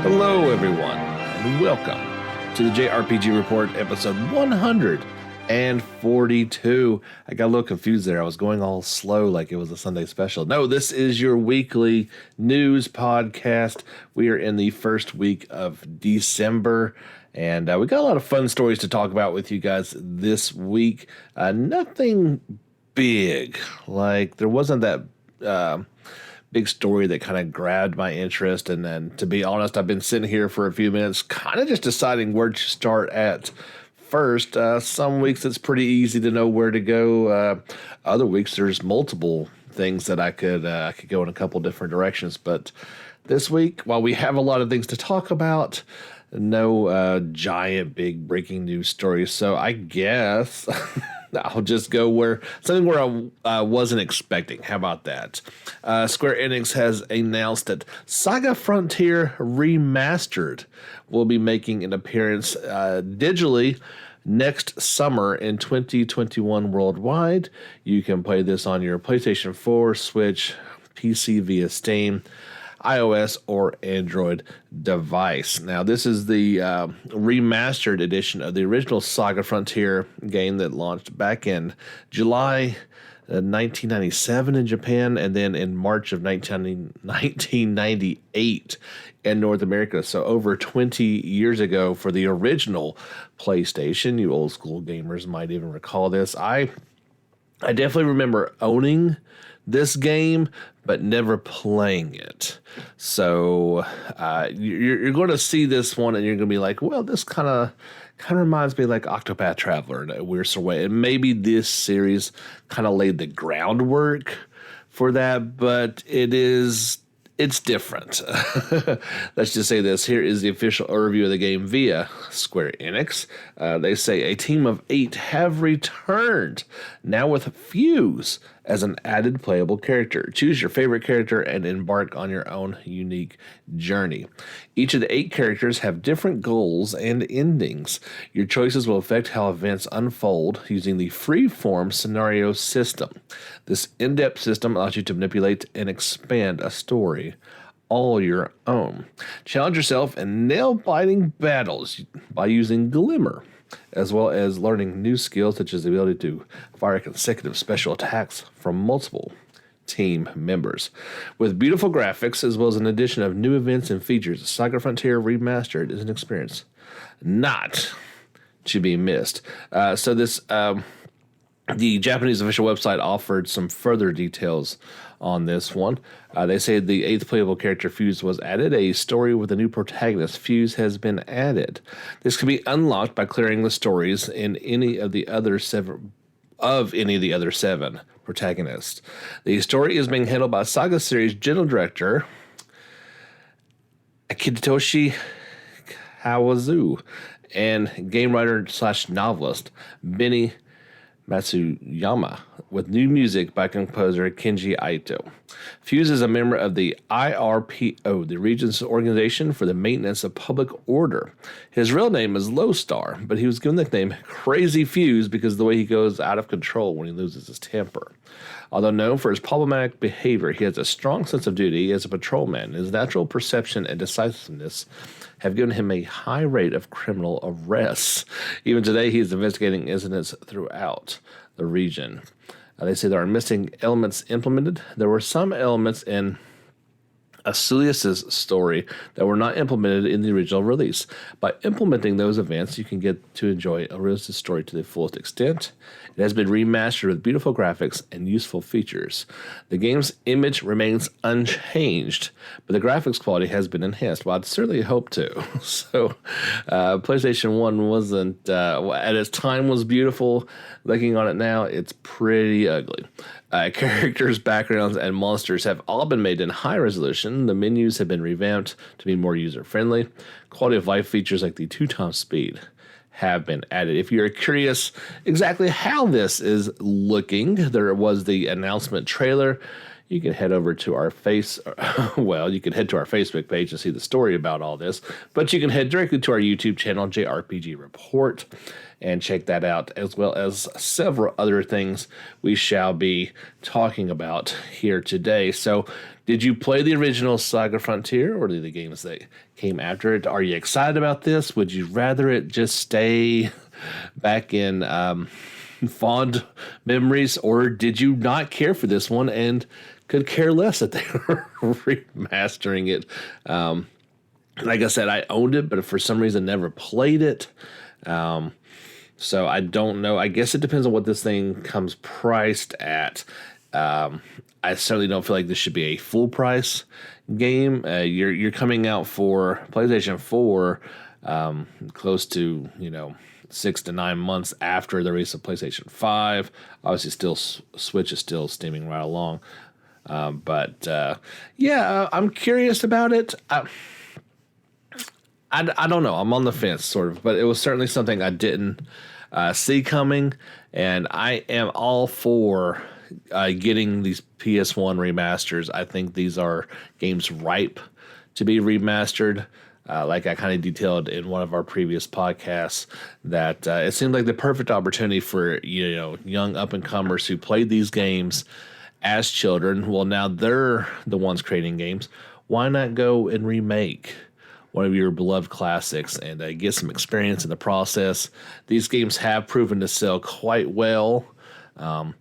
Hello, everyone, and welcome to the JRPG Report, episode 142. I got a little confused there. I was going all slow like it was a Sunday special. No, this is your weekly news podcast. We are in the first week of December, and we got a lot of fun stories to talk about with you guys this week. Nothing big. Like, there wasn't that big story that kind of grabbed my interest, and then, to be honest, I've been sitting here for a few minutes kind of just deciding where to start at first. Some weeks it's pretty easy to know where to go. Other weeks there's multiple things that I could go in a couple different directions, but this week, while we have a lot of things to talk about, no giant big breaking news stories, so I guess I'll just go where I wasn't expecting. How about that? Square Enix has announced that Saga Frontier Remastered will be making an appearance digitally next summer in 2021 worldwide. You can play this on your PlayStation 4, Switch, PC via Steam, iOS or Android device. Now, this is the remastered edition of the original Saga Frontier game that launched back in July 1997 in Japan, and then in March of 1998 in North America. So over 20 years ago for the original PlayStation. You old school gamers might even recall this. I definitely remember owning this game, but never playing it. So you're going to see this one, and you're going to be like, well, this kind of reminds me like Octopath Traveler in a weird sort of way. And maybe this series kind of laid the groundwork for that, but it's different. Let's just say this. Here is the official overview of the game via Square Enix. They say a team of 8 have returned, now with Fuse as an added playable character. Choose your favorite character and embark on your own unique journey. Each of the 8 characters have different goals and endings. Your choices will affect how events unfold using the freeform scenario system. This in-depth system allows you to manipulate and expand a story all your own. Challenge yourself in nail-biting battles by using Glimmer, as well as learning new skills such as the ability to fire consecutive special attacks from multiple team members. With beautiful graphics, as well as an addition of new events and features, Saga Frontier Remastered is an experience not to be missed. The Japanese official website offered some further details on this one. They say the 8th playable character, Fuse, was added. A story with a new protagonist, Fuse, has been added. This can be unlocked by clearing the stories in any of the other 7 protagonists. The story is being handled by Saga series general director Akitoshi Kawazu and game writer / novelist Benny Matsuyama, with new music by composer Kenji Aito. Fuse is a member of the IRPO, the region's organization for the maintenance of public order. His real name is Lowstar, but he was given the nickname Crazy Fuse because of the way he goes out of control when he loses his temper. Although known for his problematic behavior, he has a strong sense of duty as a patrolman. His natural perception and decisiveness have given him a high rate of criminal arrests. Even today, he is investigating incidents throughout the region. They say there are missing elements implemented. There were some elements in Asulius' story that were not implemented in the original release. By implementing those events, you can get to enjoy Asulius' story to the fullest extent. It has been remastered with beautiful graphics and useful features. The game's image remains unchanged, but the graphics quality has been enhanced. Well, I'd certainly hope to. So, PlayStation 1 wasn't, at its time was beautiful. Looking on it now, it's pretty ugly. Characters, backgrounds, and monsters have all been made in high resolution. The menus have been revamped to be more user-friendly. Quality of life features like the 2x speed have been added. If you're curious exactly how this is looking, there was the announcement trailer. you can head over to our you can head to our Facebook page and see the story about all this, but you can head directly to our YouTube channel, JRPG Report, and check that out, as well as several other things we shall be talking about here today. So, did you play the original Saga Frontier or the games that came after it? Are you excited about this? Would you rather it just stay back in fond memories, or did you not care for this one and could care less that they were remastering it? Like I said, I owned it, but for some reason never played it. So I don't know. I guess it depends on what this thing comes priced at. I certainly don't feel like this should be a full price game. You're coming out for PlayStation 4 close to 6 to 9 months after the release of PlayStation 5. Obviously, still Switch is still steaming right along. But I'm curious about it. I don't know. I'm on the fence, sort of, but it was certainly something I didn't see coming, and I am all for getting these PS1 remasters. I think these are games ripe to be remastered. Like I kind of detailed in one of our previous podcasts, that it seemed like the perfect opportunity for young up-and-comers who played these games as children. Well, now they're the ones creating games. Why not go and remake one of your beloved classics and get some experience in the process? These games have proven to sell quite well. I'm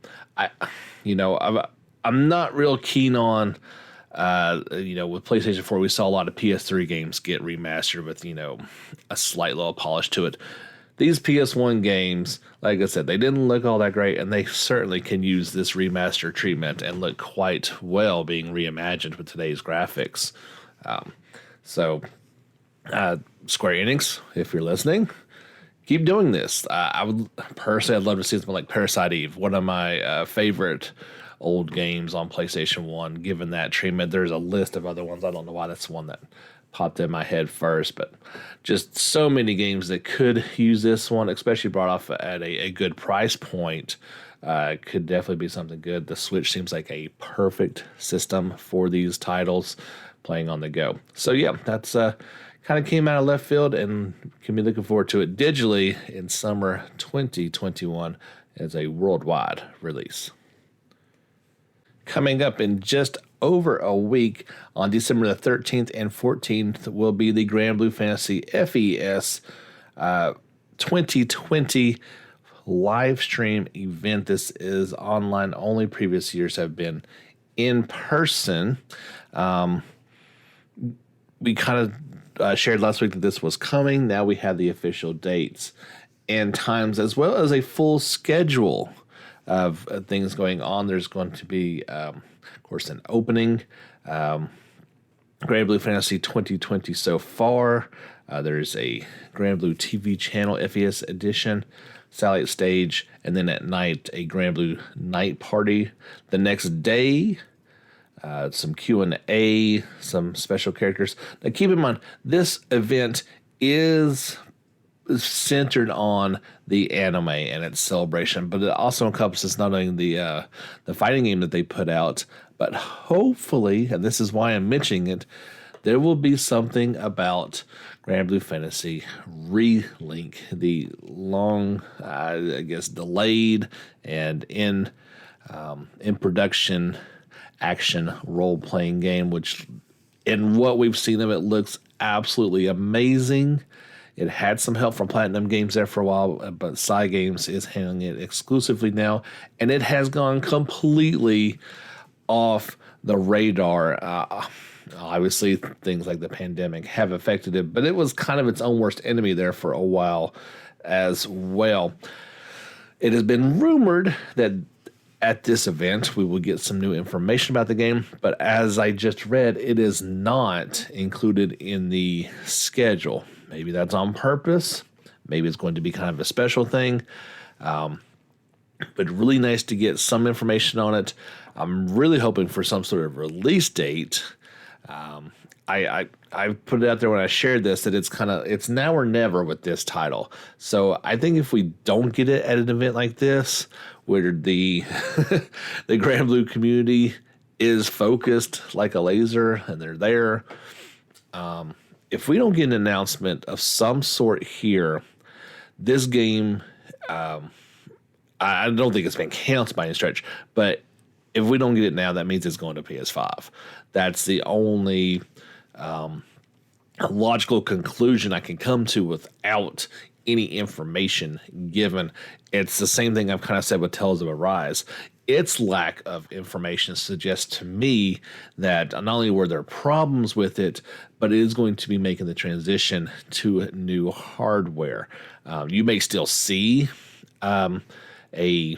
not real keen on, with PlayStation 4, we saw a lot of PS3 games get remastered with, a slight little polish to it. These PS1 games, like I said, they didn't look all that great, and they certainly can use this remaster treatment and look quite well being reimagined with today's graphics. Square Enix, if you're listening, keep doing this. I'd love to see something like Parasite Eve, one of my favorite old games on PlayStation 1, given that treatment. There's a list of other ones. I don't know why that's the one that popped in my head first, but just so many games that could use this one, especially brought off at a good price point. Could definitely be something good. The Switch seems like a perfect system for these titles playing on the go. So yeah, that's kind of came out of left field, and can be looking forward to it digitally in summer 2021 as a worldwide release. Coming up in just over a week, on December the 13th and 14th, will be the Grand Blue Fantasy FES 2020 live stream event. This is online only. Previous years have been in person. We kind of shared last week that this was coming. Now we have the official dates and times, as well as a full schedule of things going on. There's going to be, of course, an opening. Grand Blue Fantasy 2020 so far. There's a Grand Blue TV channel FES edition, satellite stage, and then at night, a Grand Blue night party. The next day, some Q&A, some special characters. Now, keep in mind, this event is centered on the anime and its celebration, but it also encompasses not only the fighting game that they put out, but hopefully, and this is why I'm mentioning it, there will be something about Grand Blue Fantasy Relink, the long, delayed and in production action role-playing game, which in what we've seen of it looks absolutely amazing. It had some help from Platinum Games there for a while, but Cygames is handling it exclusively now, and it has gone completely off the radar. Obviously, things like the pandemic have affected it, but it was kind of its own worst enemy there for a while as well. It has been rumored that at this event we will get some new information about the game, but as I just read, it is not included in the schedule. Maybe that's on purpose. Maybe it's going to be kind of a special thing. But really nice to get some information on it. I'm really hoping for some sort of release date. I put it out there when I shared this that it's now or never with this title. So I think if we don't get it at an event like this, where the the Grand Blue community is focused like a laser, and they're there. If we don't get an announcement of some sort here, this game, I don't think it's been canceled by any stretch, but if we don't get it now, that means it's going to PS5. That's the only logical conclusion I can come to without any information given. It's the same thing I've kind of said with Tales of Arise. Its lack of information suggests to me that not only were there problems with it, but it is going to be making the transition to new hardware. You may still see a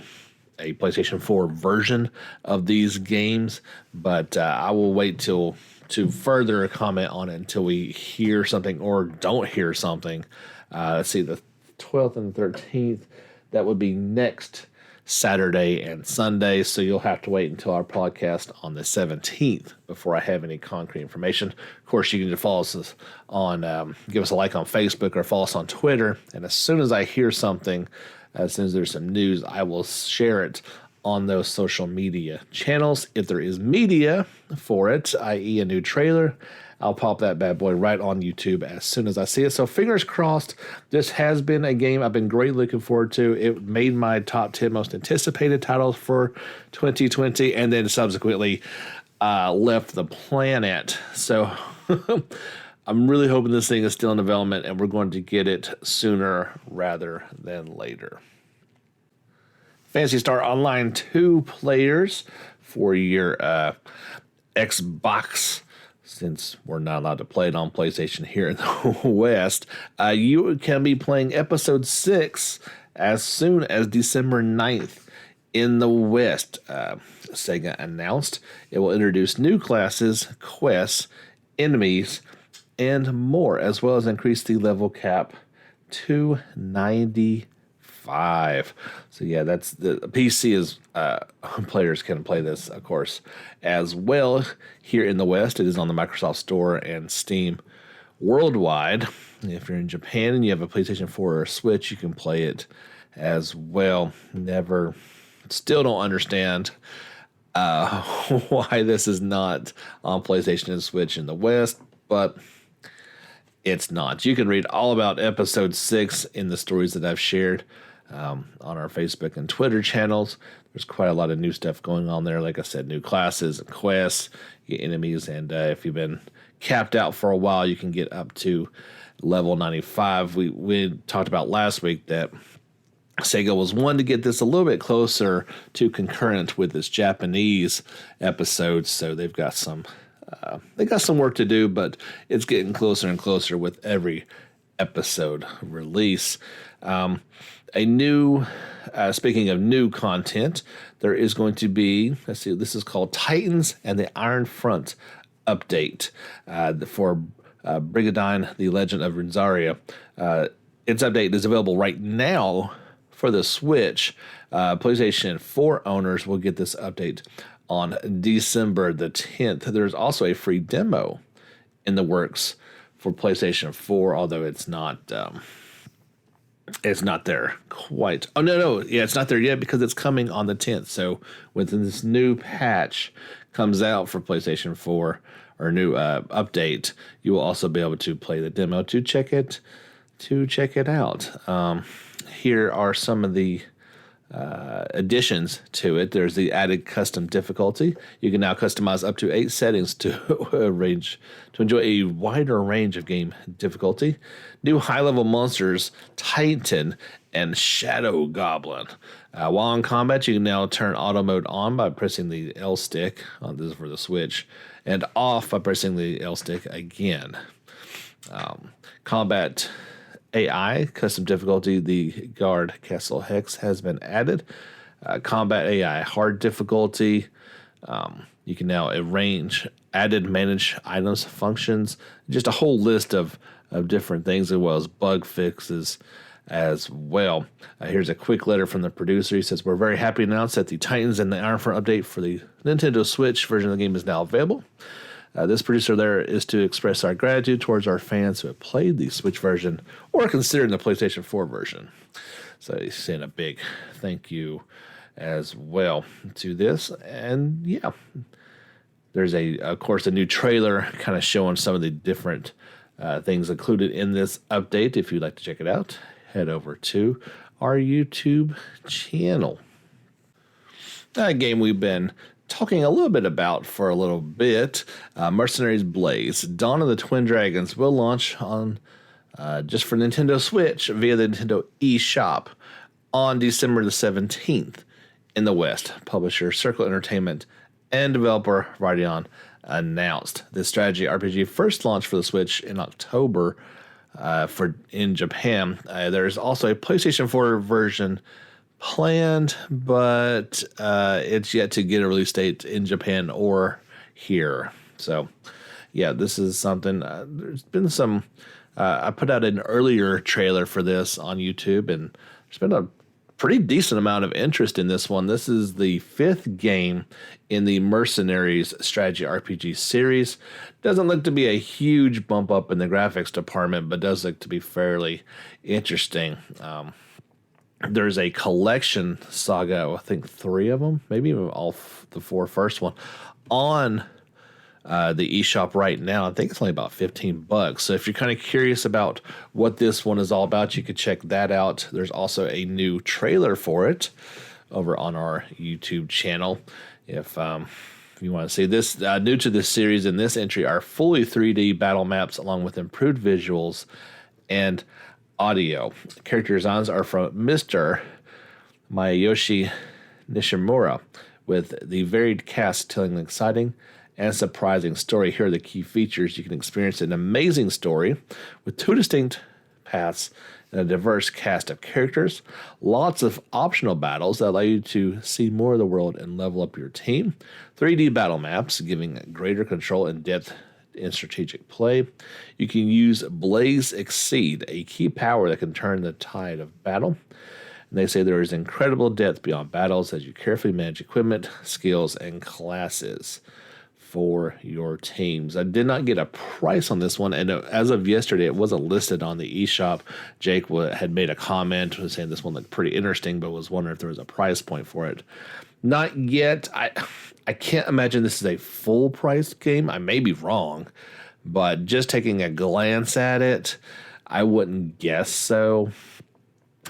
PlayStation 4 version of these games, but I will wait to further comment on it until we hear something or don't hear something. Let's see, the 12th and 13th, that would be next Saturday and Sunday, so you'll have to wait until our podcast on the 17th before I have any concrete information. Of course, you can just follow us on, give us a like on Facebook or follow us on Twitter, and as soon as I hear something, as soon as there's some news, I will share it on those social media channels. If there is media for it, i.e. a new trailer, I'll pop that bad boy right on YouTube as soon as I see it. So fingers crossed. This has been a game I've been greatly looking forward to. It made my top 10 most anticipated titles for 2020 and then subsequently left the planet. So I'm really hoping this thing is still in development and we're going to get it sooner rather than later. Phantasy Star Online 2 players for your Xbox, since we're not allowed to play it on PlayStation here in the West, you can be playing Episode 6 as soon as December 9th in the West. Sega announced it will introduce new classes, quests, enemies, and more, as well as increase the level cap to 95. So yeah, that's the PC is players can play this, of course, as well. Here in the West, it is on the Microsoft Store and Steam worldwide. If you're in Japan and you have a PlayStation 4 or Switch, you can play it as well. Still don't understand why this is not on PlayStation and Switch in the West, but it's not. You can read all about Episode 6 in the stories that I've shared on our Facebook and Twitter channels. There's quite a lot of new stuff going on there. Like I said, new classes and quests, enemies, and if you've been capped out for a while, you can get up to level 95. We talked about last week that Sega was one to get this a little bit closer to concurrent with this Japanese episode, so they've got some work to do, but it's getting closer and closer with every episode release. Speaking of new content, there is going to be, let's see, this is called Titans and the Iron Front update for Brigadine, the Legend of Rinzaria. Its update is available right now for the Switch. PlayStation 4 owners will get this update on December the 10th. There's also a free demo in the works for PlayStation 4, although it's not there quite. Oh, no. Yeah, it's not there yet because it's coming on the 10th. So when this new patch comes out for PlayStation 4 or new update, you will also be able to play the demo to check it out. Here are some of the additions to it. There's the added custom difficulty. You can now customize up to 8 settings to enjoy a wider range of game difficulty. New high-level monsters, Titan and Shadow Goblin. While in combat, you can now turn auto mode on by pressing the L stick, this is for the Switch, and off by pressing the L stick again. Combat AI, custom difficulty, the Guard Castle Hex has been added. Combat AI, hard difficulty. You can now manage items, functions, just a whole list of different things, as well as bug fixes as well. Here's a quick letter from the producer. He says, "We're very happy to announce that the Titans and the Iron Front update for the Nintendo Switch version of the game is now available. This producer there is to express our gratitude towards our fans who have played the Switch version or considered the PlayStation 4 version." So he's saying a big thank you as well to this. And yeah, There's of course, a new trailer kind of showing some of the different things included in this update. If you'd like to check it out, head over to our YouTube channel. A game we've been talking a little bit about for a little bit, Mercenaries Blaze. Dawn of the Twin Dragons will launch on just for Nintendo Switch via the Nintendo eShop on December the 17th in the West. Publisher Circle Entertainment and developer Radeon announced. This strategy RPG first launched for the Switch in October in Japan. There's also a PlayStation 4 version planned, but it's yet to get a release date in Japan or here. So, yeah, this is something. There's been some. I put out an earlier trailer for this on YouTube, and there's been a pretty decent amount of interest in this one. This is the 5th game in the Mercenaries strategy RPG series. Doesn't look to be a huge bump up in the graphics department, but does look to be fairly interesting. There's a collection saga, I think 3 of them, maybe even all the 4 first one, on the eShop right now. I think it's only about $15. So if you're kind of curious about what this one is all about, you could check that out. There's also a new trailer for it over on our YouTube channel. If you want to see this, new to this series in this entry are fully 3D battle maps along with improved visuals and audio. Character designs are from Mr. Masayoshi Nishimura, with the varied cast telling an exciting and surprising story. Here are the key features. You can experience an amazing story with 2 distinct paths and a diverse cast of characters. Lots of optional battles that allow you to see more of the world and level up your team. 3D battle maps giving greater control and depth in strategic play. You can use Blaze Exceed, a key power that can turn the tide of battle. And they say there is incredible depth beyond battles as you carefully manage equipment, skills, and classes for your teams. I did not get a price on this one, and as of yesterday, it wasn't listed on the eShop. Jake had made a comment saying this one looked pretty interesting, but was wondering if there was a price point for it. Not yet. I can't imagine this is a full price game. I may be wrong, but just taking a glance at it, I wouldn't guess so.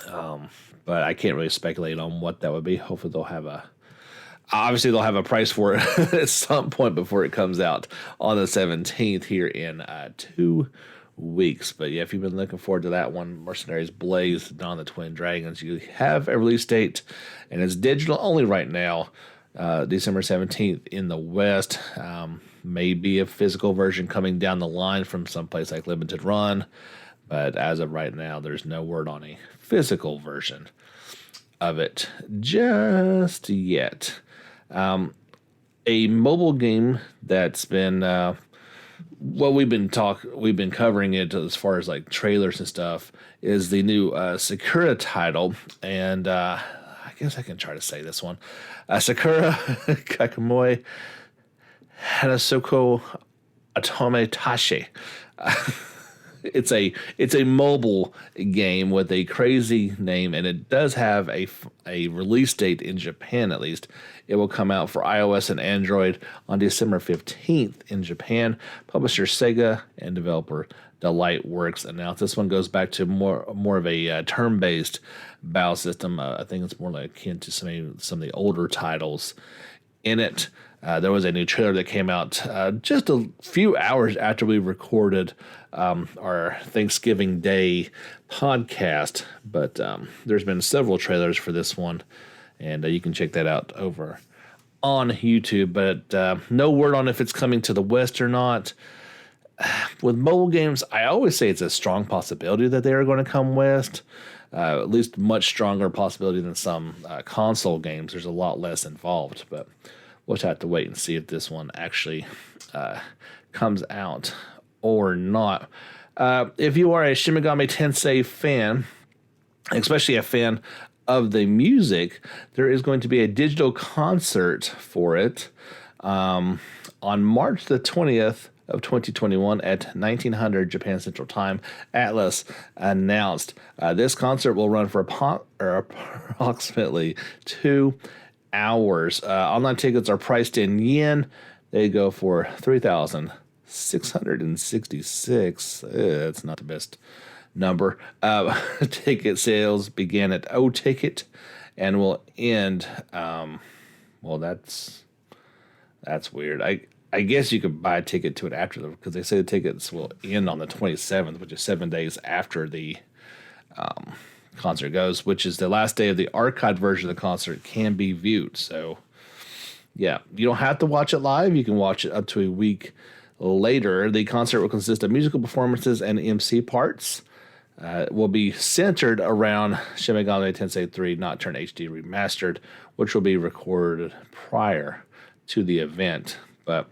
But I can't really speculate on what that would be. Hopefully they'll have a price for it at some point before it comes out on the 17th here in 2 weeks. But yeah, if you've been looking forward to that one, Mercenaries Blaze, Dawn of the Twin Dragons, you have a release date, and it's digital only right now, December 17th in the West. Maybe a physical version coming down the line from someplace like Limited Run, but as of right now, there's no word on a physical version of it just yet. A mobile game that's been we've been covering it as far as like trailers and stuff, is the new Sakura title, and I guess I can try to say this one. Sakura Kakamoi Hanasoko Atome Tashi. It's a mobile game with a crazy name, and it does have a release date in Japan at least. It will come out for iOS and Android on December 15th in Japan. Publisher Sega and developer Delightworks announced. This one goes back to more of a turn-based battle system. I think it's more like akin to some of the older titles in it. There was a new trailer that came out just a few hours after we recorded our Thanksgiving Day podcast, but there's been several trailers for this one, and you can check that out over on YouTube, but no word on if it's coming to the West or not. With mobile games, I always say it's a strong possibility that they are going to come West, at least much stronger possibility than some console games. There's a lot less involved, but we'll have to wait and see if this one actually comes out or not. If you are a Shin Megami Tensei fan, especially a fan of the music, there is going to be a digital concert for it on March the 20th of 2021 at 1900 Japan Central Time. Atlas announced this concert will run for approximately 2 hours. Online tickets are priced in yen. they go for 3,666. It's not the best number. Ticket sales began at O Ticket and will end. Well, that's weird. I guess you could buy a ticket to it after because they say the tickets will end on the 27th, which is 7 days after the concert goes, which is the last day of the archived version of the concert can be viewed. So, yeah, you don't have to watch it live. You can watch it up to a week later. The concert will consist of musical performances and MC parts. It will be centered around Shin Megami Tensei 3 Nocturne HD Remastered, which will be recorded prior to the event. But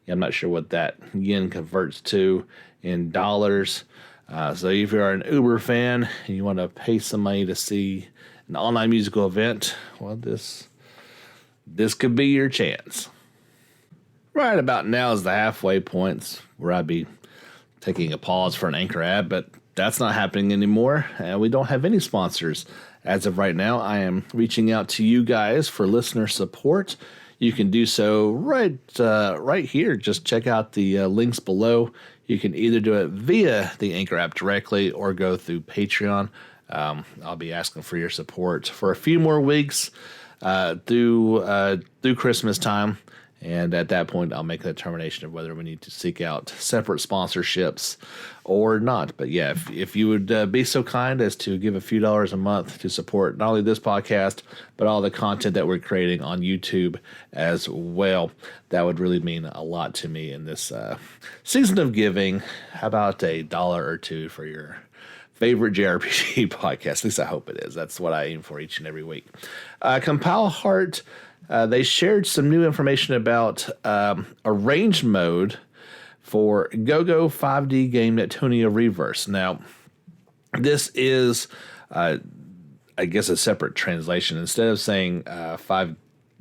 yeah, I'm not sure what that yen converts to in dollars. So if you're an Uber fan and you want to pay some money to see an online musical event, well, this could be your chance. Right about now is the halfway points where I'd be taking a pause for an Anchor ad, but that's not happening anymore. We don't have any sponsors as of right now. I am reaching out to you guys for listener support. You can do so right here. Just check out the links below. You can either do it via the Anchor app directly or go through Patreon. I'll be asking for your support for a few more weeks through Christmas time. And at that point, I'll make a determination of whether we need to seek out separate sponsorships or not. But yeah, if you would be so kind as to give a few dollars a month to support not only this podcast, but all the content that we're creating on YouTube as well, that would really mean a lot to me in this season of giving. How about $1 or $2 for your favorite JRPG podcast? At least I hope it is. That's what I aim for each and every week. Compile Heart. They shared some new information about arranged mode for Go-Go 5D game Neptunia Reverse. Now, this is, I guess, a separate translation. Instead of saying 5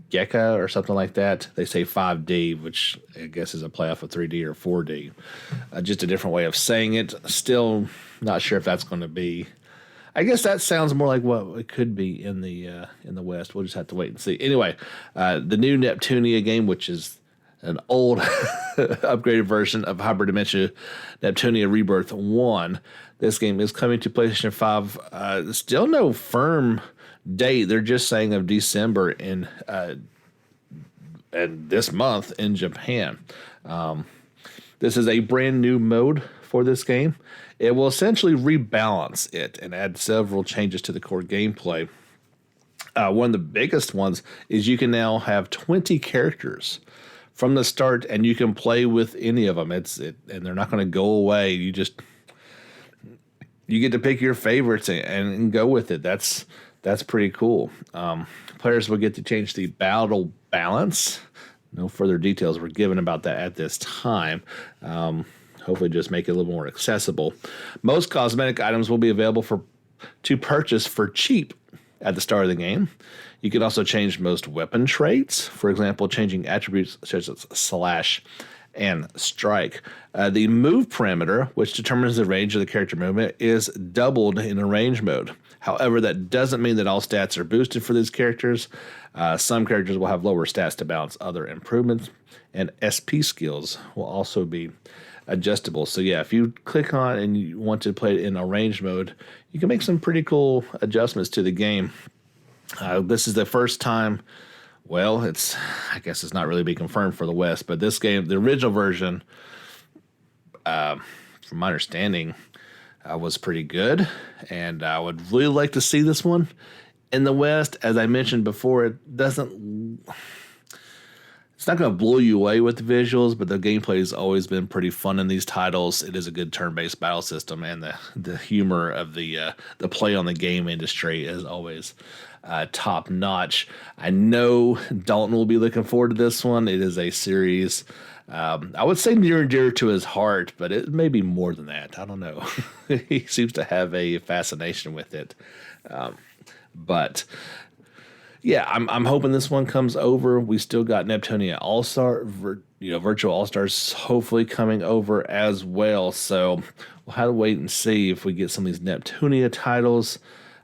Geka or something like that, they say 5D, which I guess is a playoff of 3D or 4D. Just a different way of saying it. Still not sure if that's going to be. I guess that sounds more like what it could be in the West. We'll just have to wait and see. Anyway, the new Neptunia game, which is an old upgraded version of Hyperdimension Neptunia Rebirth 1. This game is coming to PlayStation 5. Still no firm date. They're just saying of December and this month in Japan. This is a brand new mode for this game. It will essentially rebalance it and add several changes to the core gameplay. One of the biggest ones is you can now have 20 characters from the start, and you can play with any of them. And they're not going to go away. You get to pick your favorites and go with it. That's pretty cool. Players will get to change the battle balance. No further details were given about that at this time. Hopefully just make it a little more accessible. Most cosmetic items will be available to purchase for cheap at the start of the game. You can also change most weapon traits. For example, changing attributes such as slash and strike. The move parameter, which determines the range of the character movement, is doubled in arrange mode. However, that doesn't mean that all stats are boosted for these characters. Some characters will have lower stats to balance other improvements, and SP skills will also be adjustable. So yeah, if you click on and you want to play it in arrange mode, you can make some pretty cool adjustments to the game. This is the first time, well, I guess it's not really be confirmed for the West, but this game, the original version, from my understanding, was pretty good, and I would really like to see this one in the West. As I mentioned before, it's not going to blow you away with the visuals, but the gameplay has always been pretty fun in these titles. It is a good turn-based battle system, and the humor of the play on the game industry is always top-notch. I know Dalton will be looking forward to this one. It is a series I would say near and dear to his heart, but it may be more than that. I don't know. He seems to have a fascination with it. But yeah, I'm hoping this one comes over. We still got Neptunia All-Star, Virtual All-Stars hopefully coming over as well. So we'll have to wait and see if we get some of these Neptunia titles.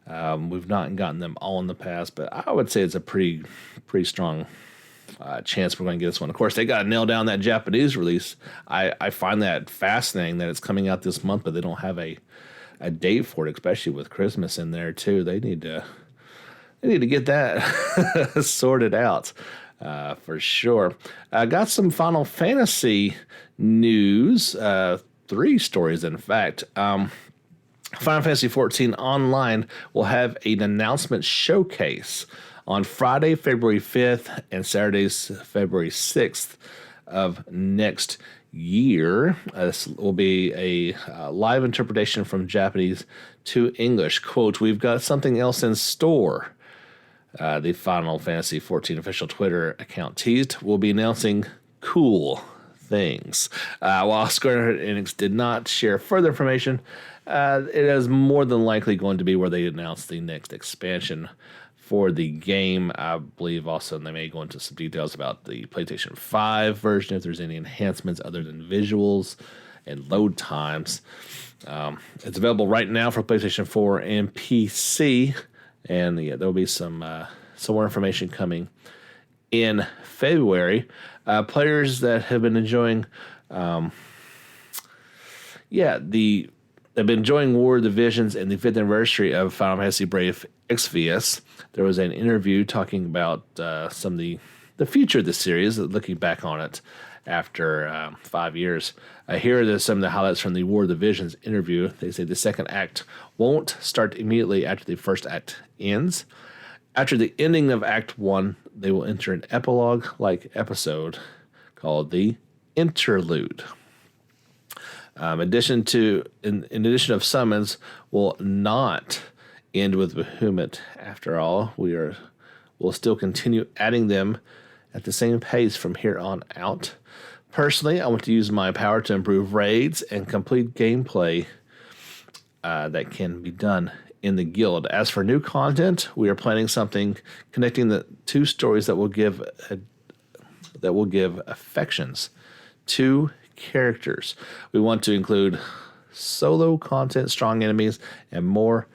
We've not gotten them all in the past, but I would say it's a pretty strong chance we're going to get this one. Of course, they got to nail down that Japanese release. I find that fascinating that it's coming out this month, but they don't have a date for it, especially with Christmas in there too. They need to get that sorted out for sure. I got some Final Fantasy news, 3 stories in fact. Final Fantasy 14 Online will have an announcement showcase on Friday, February 5th and Saturdays, February 6th of next year. This will be a live interpretation from Japanese to English. Quote, "We've got something else in store." The Final Fantasy 14 official Twitter account teased, "We'll be announcing cool things." While Square Enix did not share further information, it is more than likely going to be where they announce the next expansion for the game. I believe also they may go into some details about the PlayStation 5 version, if there's any enhancements other than visuals and load times. It's available right now for PlayStation 4 and PC, and there'll be some more information coming in February. Players that have been enjoying, they've been enjoying War of the Visions and the 5th anniversary of Final Fantasy Brave Exvius. There was an interview talking about some of the future of the series, looking back on it after 5 years. Here are some of the highlights from the War of the Visions interview. They say the second act won't start immediately after the first act ends. After the ending of Act 1, they will enter an epilogue-like episode called the Interlude. In addition of summons, will not end with Bahamut. After all, we'll still continue adding them at the same pace from here on out. Personally, I want to use my power to improve raids and complete gameplay that can be done in the guild. As for new content, we are planning something connecting the 2 stories that will give affections to characters. We want to include solo content, strong enemies, and more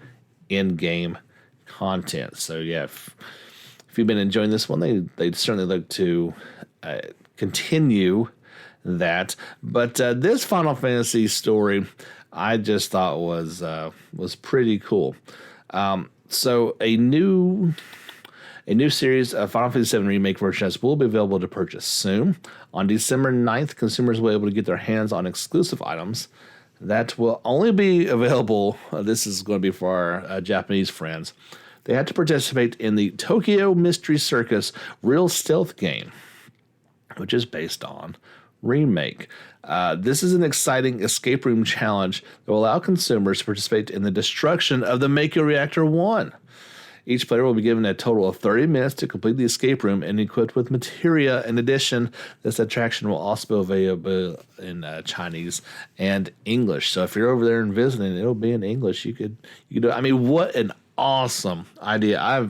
in-game content. So yeah, if you've been enjoying this one, they certainly look to continue that. But this Final Fantasy story, I just thought was pretty cool. So a new series of Final Fantasy VII Remake versions will be available to purchase soon. On December 9th, consumers will be able to get their hands on exclusive items that will only be available. This is going to be for our Japanese friends. They had to participate in the Tokyo Mystery Circus Real Stealth game, which is based on Remake. This is an exciting escape room challenge that will allow consumers to participate in the destruction of the Mako Reactor 1. Each player will be given a total of 30 minutes to complete the escape room and equipped with materia. In addition, this attraction will also be available in Chinese and English. So if you're over there and visiting, it'll be in English. You could do. I mean, what an awesome idea!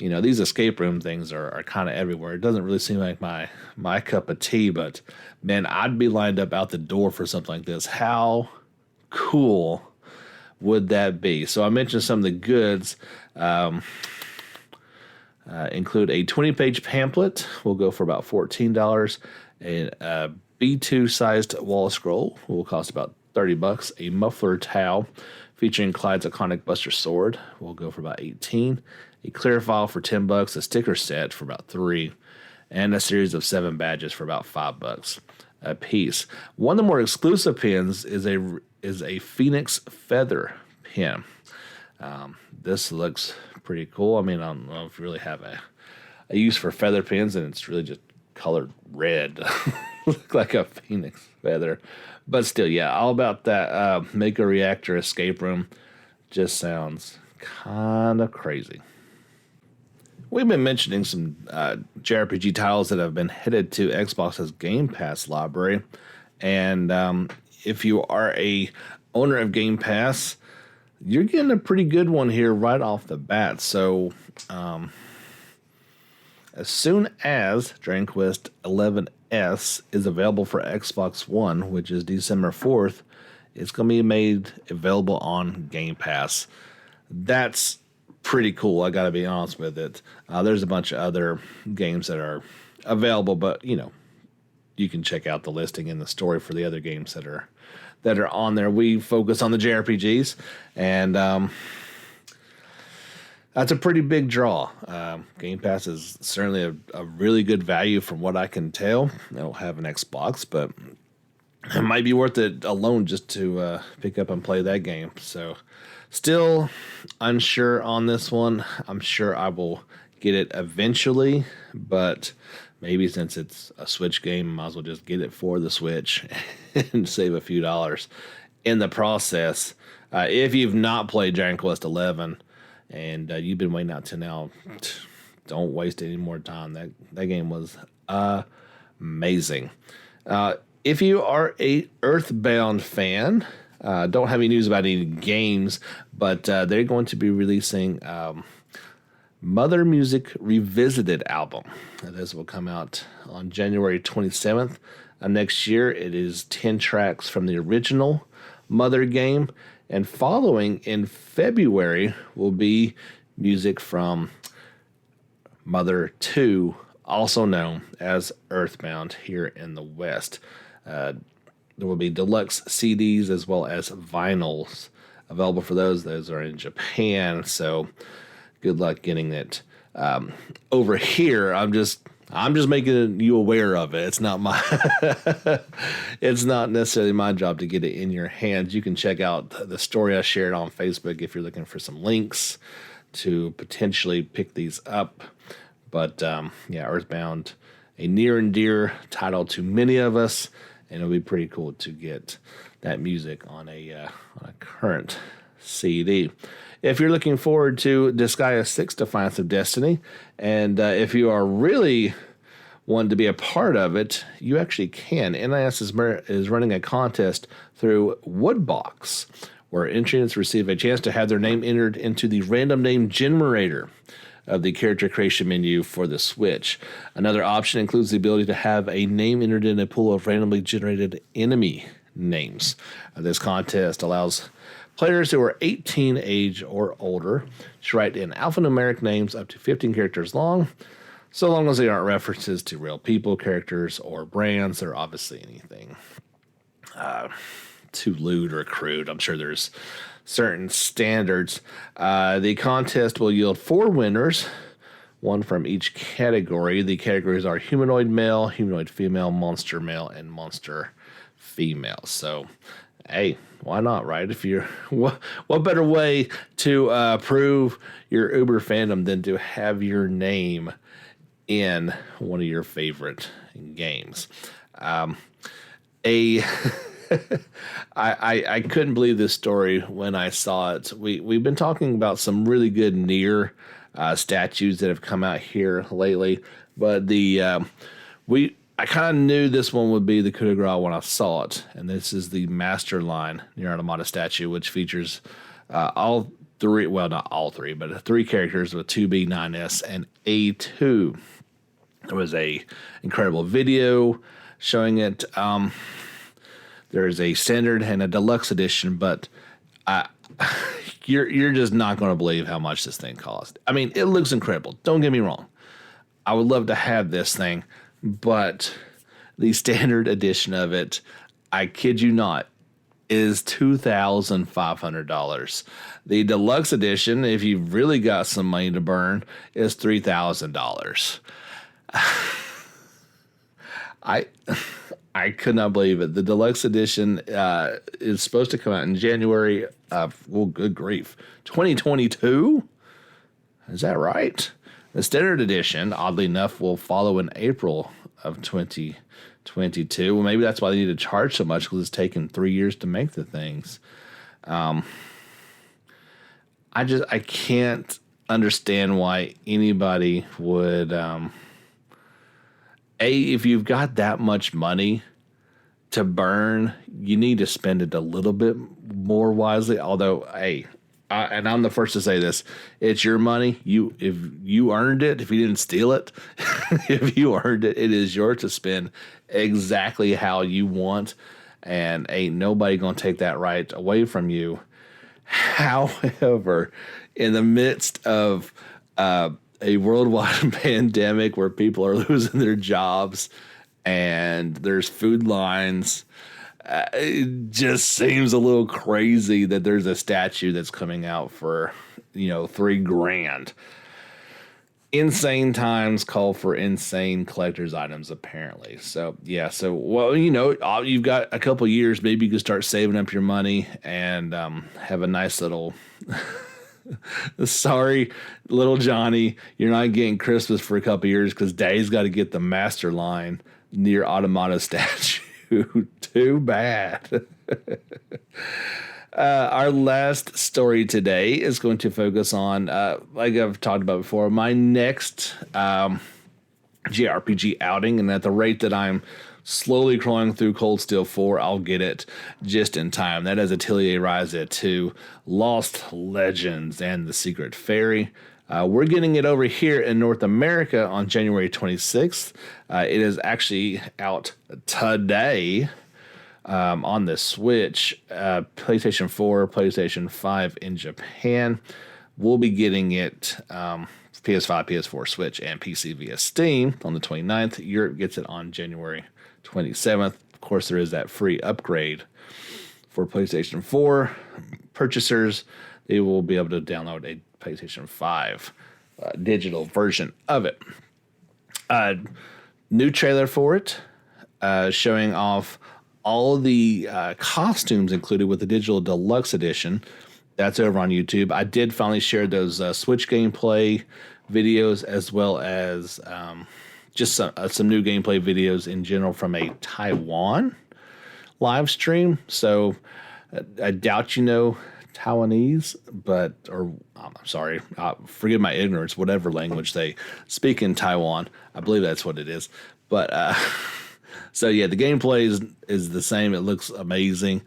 These escape room things are kind of everywhere. It doesn't really seem like my cup of tea, but man, I'd be lined up out the door for something like this. How cool would that be? So I mentioned some of the goods. Include a 20-page pamphlet. Will go for about $14. A B2 sized wall scroll will cost about $30. A muffler towel featuring Clyde's iconic Buster sword will go for about $18. A clear file for $10. A sticker set for about $3. And a series of 7 badges for about $5 a piece. One of the more exclusive pins is a Phoenix feather pin. This looks pretty cool. I mean, I don't know if you really have a use for feather pins, and it's really just colored red. Look like a phoenix feather. But still, yeah, all about that Mako Reactor escape room just sounds kind of crazy. We've been mentioning some JRPG titles that have been headed to Xbox's Game Pass library. And if you are a owner of Game Pass, you're getting a pretty good one here right off the bat. So, as soon as Dragon Quest XI is available for Xbox One, which is December 4th, it's going to be made available on Game Pass. That's pretty cool. I got to be honest with it. There's a bunch of other games that are available, but you can check out the listing and the story for the other games that are on there. We focus on the JRPGs, and that's a pretty big draw. Game Pass is certainly a really good value from what I can tell. I don't have an Xbox, but it might be worth it alone just to pick up and play that game. So still unsure on this one. I'm sure I will get it eventually, but maybe since it's a Switch game, might as well just get it for the Switch and save a few dollars in the process. If you've not played Dragon Quest XI and you've been waiting out to now, don't waste any more time. That game was amazing. If you are a Earthbound fan, don't have any news about any games, but they're going to be releasing Mother Music Revisited album. This will come out on January 27th of next year. It is 10 tracks from the original Mother game, and following in February will be music from Mother 2, also known as Earthbound here in the West. There will be deluxe CDs as well as vinyls available for those. Those are in Japan, so good luck getting it over here. I'm just making you aware of it. It's not it's not necessarily my job to get it in your hands. You can check out the story I shared on Facebook if you're looking for some links to potentially pick these up. But Earthbound, a near and dear title to many of us, and it'll be pretty cool to get that music on a current CD. If you're looking forward to Disgaea 6 Defiance of Destiny, and if you are really wanting to be a part of it, you actually can. NIS is running a contest through Woodbox, where entrants receive a chance to have their name entered into the random name generator of the character creation menu for the Switch. Another option includes the ability to have a name entered in a pool of randomly generated enemy names. This contest allows players who are 18 age or older to write in alphanumeric names up to 15 characters long, so long as they aren't references to real people, characters, or brands, or obviously anything too lewd or crude. I'm sure there's certain standards. The contest will yield 4 winners, one from each category. The categories are humanoid male, humanoid female, monster male, and monster female. So, hey, why not, right? If you're what better way to prove your Uber fandom than to have your name in one of your favorite games? I couldn't believe this story when I saw it. We've been talking about some really good Nier statues that have come out here lately, but I kind of knew this one would be the coup de grace when I saw it, and this is the Master Line Nier Automata statue, which features all three, well, not all three, but 3 characters with 2B, 9S, and A2. There was a incredible video showing it. There's a standard and a deluxe edition, but you're just not going to believe how much this thing cost. I mean, it looks incredible. Don't get me wrong. I would love to have this thing, but the standard edition of it, I kid you not, is $2,500. The deluxe edition, if you've really got some money to burn, is $3,000. I could not believe it. The deluxe edition is supposed to come out in January of, well, good grief, 2022? Is that right? The standard edition, oddly enough, will follow in April of 2022. Well, maybe that's why they need to charge so much, because it's taken 3 years to make the things. I can't understand why anybody would... if you've got that much money to burn, you need to spend it a little bit more wisely. Although, and I'm the first to say this, it's your money. If you earned it, if you didn't steal it, if you earned it, it is yours to spend exactly how you want, and ain't nobody gonna take that right away from you. However, in the midst of a worldwide pandemic where people are losing their jobs and there's food lines. It just seems a little crazy that there's a statue that's coming out for, $3,000. Insane times call for insane collector's items, apparently. So, yeah. So, well, you've got a couple years. Maybe you can start saving up your money and have a nice little... Sorry, little Johnny, you're not getting Christmas for a couple years because Daddy's got to get the master line near Automata statue. Too bad. Our last story today is going to focus on, like I've talked about before, my next JRPG outing, and at the rate that I'm slowly crawling through Cold Steel 4, I'll get it just in time. That is Atelier Ryza 2, Lost Legends, and The Secret Fairy. We're getting it over here in North America on January 26th. It is actually out today on the Switch, PlayStation 4, PlayStation 5 in Japan. We'll be getting it PS5, PS4, Switch, and PC via Steam on the 29th. Europe gets it on January 27th. Of course, there is that free upgrade for PlayStation 4 purchasers. They will be able to download a PlayStation 5 digital version of it. New trailer for it, showing off all the costumes included with the digital deluxe edition. That's over on YouTube. I did finally share those Switch gameplay videos, as well as just some new gameplay videos in general from a Taiwan live stream. So I doubt you know Taiwanese, I'm sorry, forgive my ignorance, whatever language they speak in Taiwan. I believe that's what it is. But so yeah, the gameplay is the same. It looks amazing.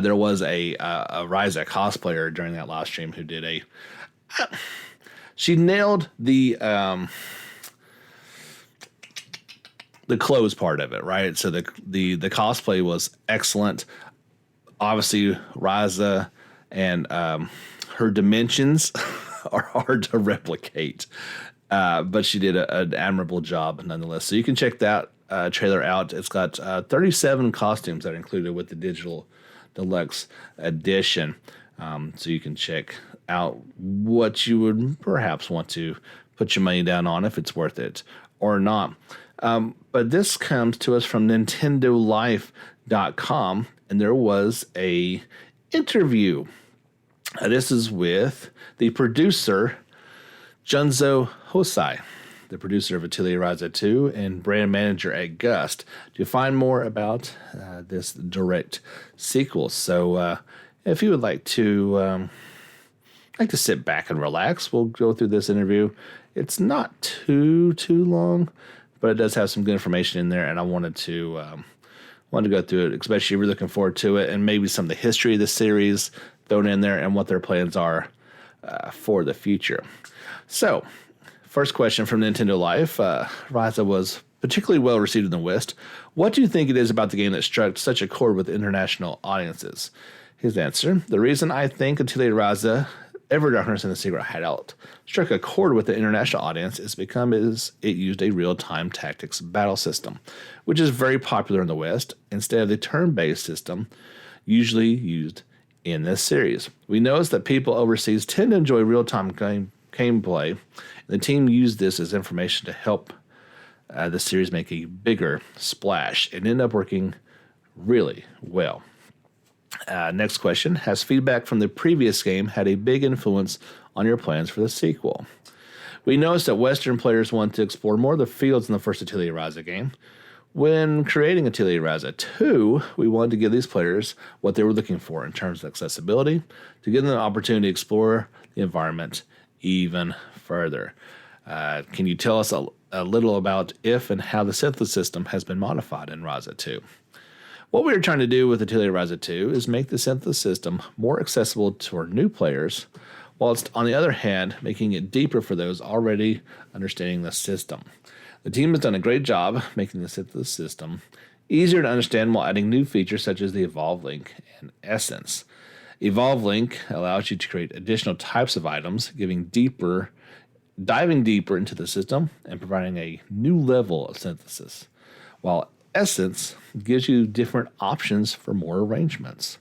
There was a Ryza cosplayer during that live stream who did she nailed the clothes part of it, right? So the cosplay was excellent. Obviously, Ryza and her dimensions are hard to replicate, but she did an admirable job nonetheless. So you can check that trailer out. It's got 37 costumes that are included with the digital deluxe edition. So you can check out what you would perhaps want to put your money down on, if it's worth it or not. But this comes to us from NintendoLife.com, and there was a interview. This is with the producer, Junzo Hosai, the producer of Atelier Ryza 2 and brand manager at Gust, to find more about this direct sequel. So if you would like to sit back and relax, we'll go through this interview. It's not too long, but it does have some good information in there, and I wanted to go through it, especially if you're looking forward to it, and maybe some of the history of the series thrown in there and what their plans are for the future. So, first question from Nintendo Life. Ryza was particularly well received in the West. What do you think it is about the game that struck such a chord with international audiences? His answer: the reason I think Atelier Ryza, Ever Darkness and the Secret Hideout struck a chord with the international audience is because it used a real-time tactics battle system, which is very popular in the West, instead of the turn-based system usually used in this series. We noticed that people overseas tend to enjoy real-time gameplay, and the team used this as information to help the series make a bigger splash. It ended up working really well. Next question. Has feedback from the previous game had a big influence on your plans for the sequel? We noticed that Western players want to explore more of the fields in the first Atelier Ryza game. When creating Atelier Ryza 2, we wanted to give these players what they were looking for in terms of accessibility, to give them the opportunity to explore the environment even further. Can you tell us a little about if and how the synthesis system has been modified in Ryza 2? What we are trying to do with Atelier Ryza 2 is make the synthesis system more accessible to our new players, whilst on the other hand, making it deeper for those already understanding the system. The team has done a great job making the synthesis system easier to understand while adding new features such as the Evolve Link and Essence. Evolve Link allows you to create additional types of items, diving deeper into the system and providing a new level of synthesis, while Essence gives you different options for more arrangements.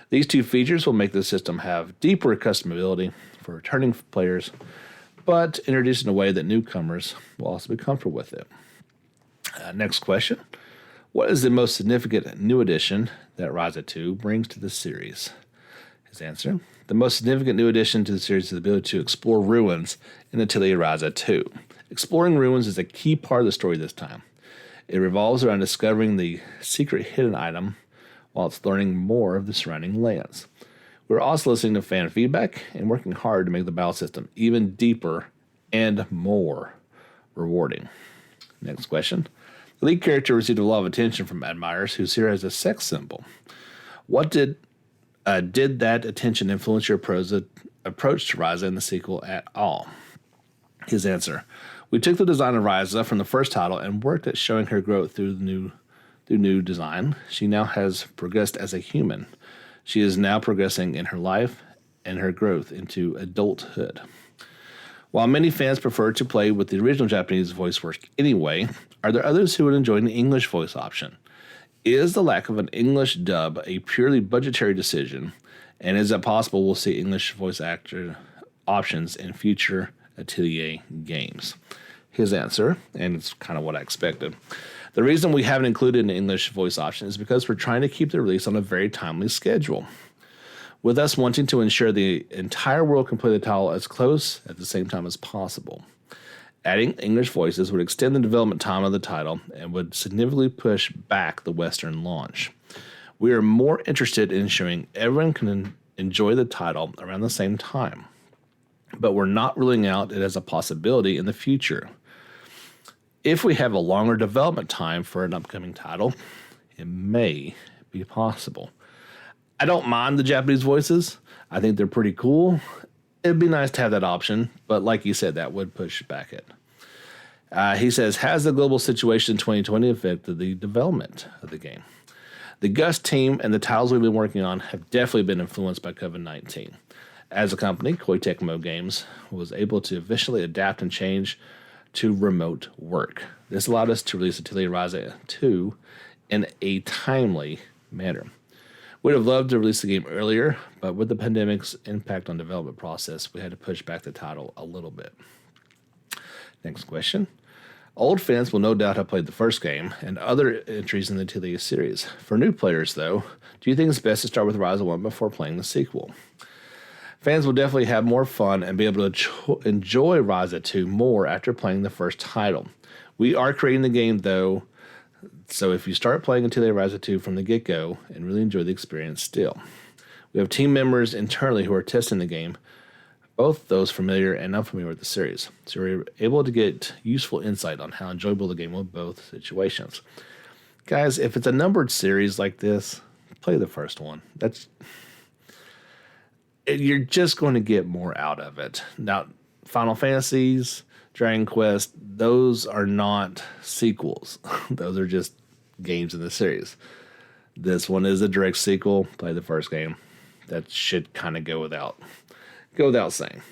These two features will make the system have deeper customability for returning players, but introduced in a way that newcomers will also be comfortable with it. Next question. What is the most significant new addition that Ryza 2 brings to the series? His answer. The most significant new addition to the series is the ability to explore ruins in Atelier Ryza 2. Exploring ruins is a key part of the story this time. It revolves around discovering the secret hidden item while it's learning more of the surrounding lands. We're also listening to fan feedback and working hard to make the battle system even deeper and more rewarding. Next question. The lead character received a lot of attention from admirers who see her as a sex symbol. What did that attention influence your approach to Ryza in the sequel at all? His answer. We took the design of Ryza from the first title and worked at showing her growth through new design. She now has progressed as a human. She is now progressing in her life and her growth into adulthood. While many fans prefer to play with the original Japanese voice work anyway, are there others who would enjoy an English voice option? Is the lack of an English dub a purely budgetary decision, and is it possible we'll see English voice actor options in future Atelier games? His answer, and it's kind of what I expected. The reason we haven't included an English voice option is because we're trying to keep the release on a very timely schedule, with us wanting to ensure the entire world can play the title as close at the same time as possible. Adding English voices would extend the development time of the title and would significantly push back the Western launch. We are more interested in ensuring everyone can enjoy the title around the same time, but we're not ruling out it as a possibility in the future. If we have a longer development time for an upcoming title, it may be possible. I don't mind the Japanese voices. I think they're pretty cool. It'd be nice to have that option, but like you said, that would push back it. He says, has the global situation in 2020 affected the development of the game? The Gust team and the titles we've been working on have definitely been influenced by COVID-19. As a company, Koei Tecmo Games was able to efficiently adapt and change to remote work. This allowed us to release Atelier Ryza 2 in a timely manner. We'd have loved to release the game earlier, but with the pandemic's impact on the development process, we had to push back the title a little bit. Next question. Old fans will no doubt have played the first game and other entries in the Atelier series. For new players, though, do you think it's best to start with Ryza 1 before playing the sequel? Fans will definitely have more fun and be able to enjoy Ryza 2 more after playing the first title. We are creating the game, though, so if you start playing Atelier Ryza 2 from the get-go and really enjoy the experience still. We have team members internally who are testing the game, both those familiar and unfamiliar with the series, so we're able to get useful insight on how enjoyable the game will be in both situations. Guys, if it's a numbered series like this, play the first one. You're just going to get more out of it. Now, Final Fantasies, Dragon Quest, those are not sequels. Those are just games in the series. This one is a direct sequel. Play the first game. That should kind of go without saying.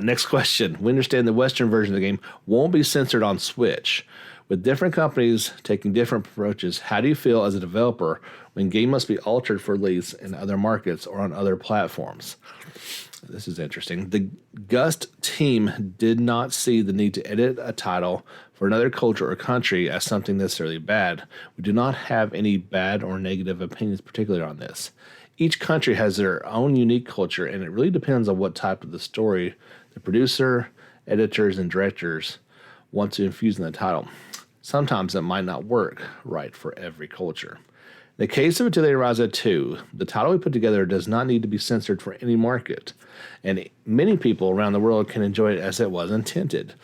Next question. We understand the Western version of the game won't be censored on Switch. With different companies taking different approaches, how do you feel as a developer when game must be altered for release in other markets or on other platforms? This is interesting. The Gust team did not see the need to edit a title for another culture or country as something necessarily bad. We do not have any bad or negative opinions particularly on this. Each country has their own unique culture, and it really depends on what type of the story the producer, editors, and directors want to infuse in the title. Sometimes it might not work right for every culture. In the case of Atelier Ryza 2, the title we put together does not need to be censored for any market, and many people around the world can enjoy it as it was intended.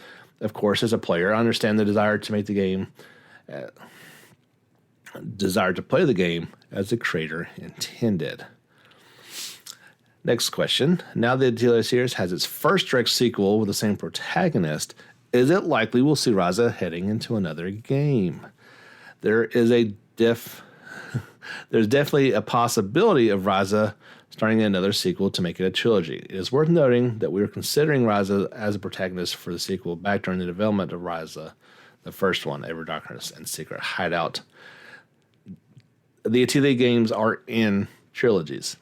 Of course, as a player, I understand the desire to make the game, desire to play the game as the creator intended. Next question. Now the Atelier series has its first direct sequel with the same protagonist, is it likely we'll see Ryza heading into another game? There's definitely a possibility of Ryza starting another sequel to make it a trilogy. It is worth noting that we were considering Ryza as a protagonist for the sequel back during the development of Ryza, the first one, Ever Darkness and Secret Hideout. The Atelier games are in trilogies.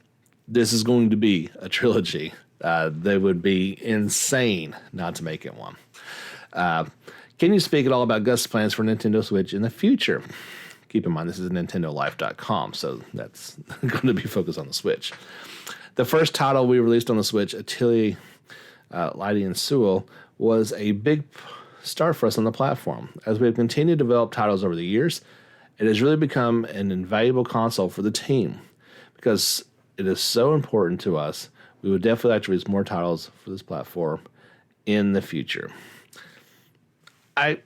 This is going to be a trilogy. They would be insane not to make it one. Can you speak at all about Gus' plans for Nintendo Switch in the future? Keep in mind, this is NintendoLife.com, so that's going to be focused on the Switch. The first title we released on the Switch, Atelier Lydie and Sewell, was a big start for us on the platform. As we have continued to develop titles over the years, it has really become an invaluable console for the team. Because it is so important to us, we would definitely like to release more titles for this platform in the future. I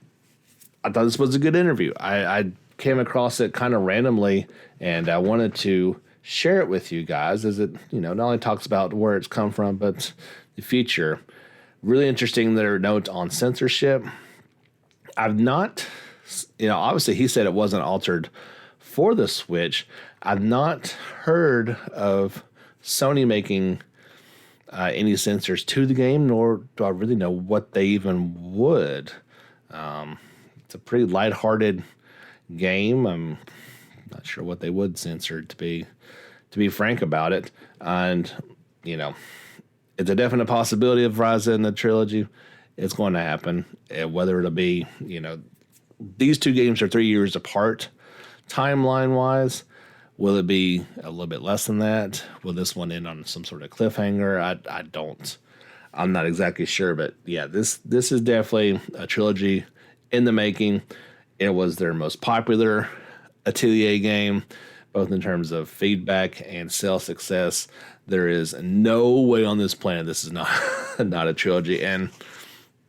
thought this was a good interview. I came across it kind of randomly, and I wanted to share it with you guys, as it, not only talks about where it's come from, but the future. Really interesting, their note on censorship. I've not, obviously he said it wasn't altered for the Switch. I've not heard of Sony making any censors to the game, nor do I really know what they even would. It's a pretty lighthearted game. I'm not sure what they would censor, to be frank about it. And, it's a definite possibility of Ryza in the trilogy. It's going to happen. Whether it'll be, these two games are 3 years apart timeline-wise. Will it be a little bit less than that? Will this one end on some sort of cliffhanger? I'm not exactly sure, but yeah, this is definitely a trilogy in the making. It was their most popular Atelier game, both in terms of feedback and sales success. There is no way on this planet this is not not a trilogy, and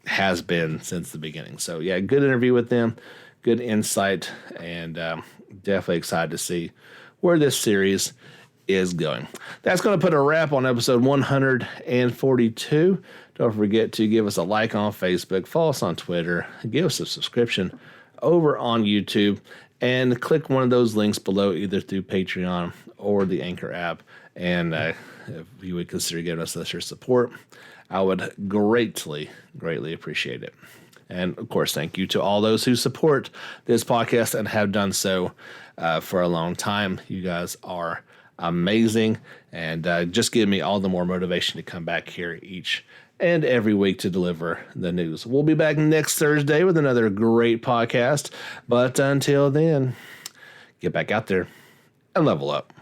has been since the beginning. So yeah, good interview with them, good insight, and definitely excited to see where this series is going. That's going to put a wrap on episode 142. Don't forget to give us a like on Facebook, follow us on Twitter, give us a subscription over on YouTube, and click one of those links below, either through Patreon or the Anchor app. And if you would consider giving us your support, I would greatly appreciate it. And of course, thank you to all those who support this podcast and have done so for a long time. You guys are amazing, and just give me all the more motivation to come back here each and every week to deliver the news. We'll be back next Thursday with another great podcast. But until then, get back out there and level up.